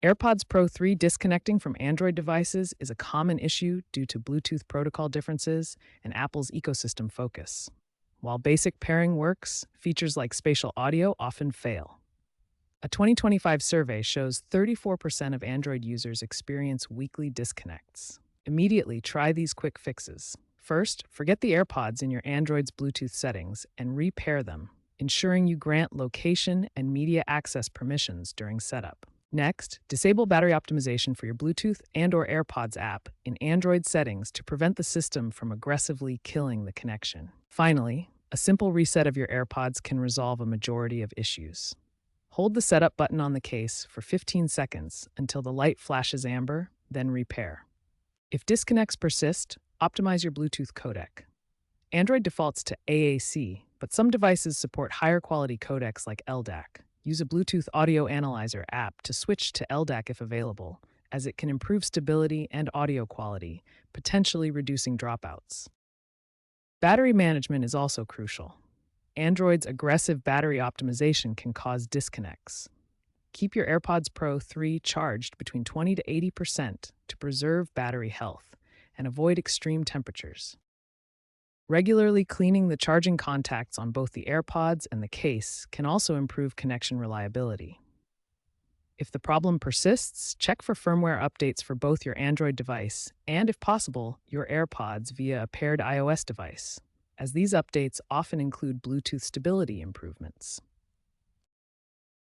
AirPods Pro 3 disconnecting from Android devices is a common issue due to Bluetooth protocol differences and Apple's ecosystem focus. While basic pairing works, features like spatial audio often fail. A 2025 survey shows 34% of Android users experience weekly disconnects. Immediately try these quick fixes. First, forget the AirPods in your Android's Bluetooth settings and repair them, ensuring you grant location and media access permissions during setup. Next, disable battery optimization for your Bluetooth and/or AirPods app in Android settings to prevent the system from aggressively killing the connection. Finally, a simple reset of your AirPods can resolve a majority of issues. Hold the setup button on the case for 15 seconds until the light flashes amber, then repair. If disconnects persist, optimize your Bluetooth codec. Android defaults to AAC, but some devices support higher quality codecs like LDAC. Use a Bluetooth Audio Analyzer app to switch to LDAC if available, as it can improve stability and audio quality, potentially reducing dropouts. Battery management is also crucial. Android's aggressive battery optimization can cause disconnects. Keep your AirPods Pro 3 charged between 20 to 80% to preserve battery health and avoid extreme temperatures. Regularly cleaning the charging contacts on both the AirPods and the case can also improve connection reliability. If the problem persists, check for firmware updates for both your Android device and, if possible, your AirPods via a paired iOS device, as these updates often include Bluetooth stability improvements.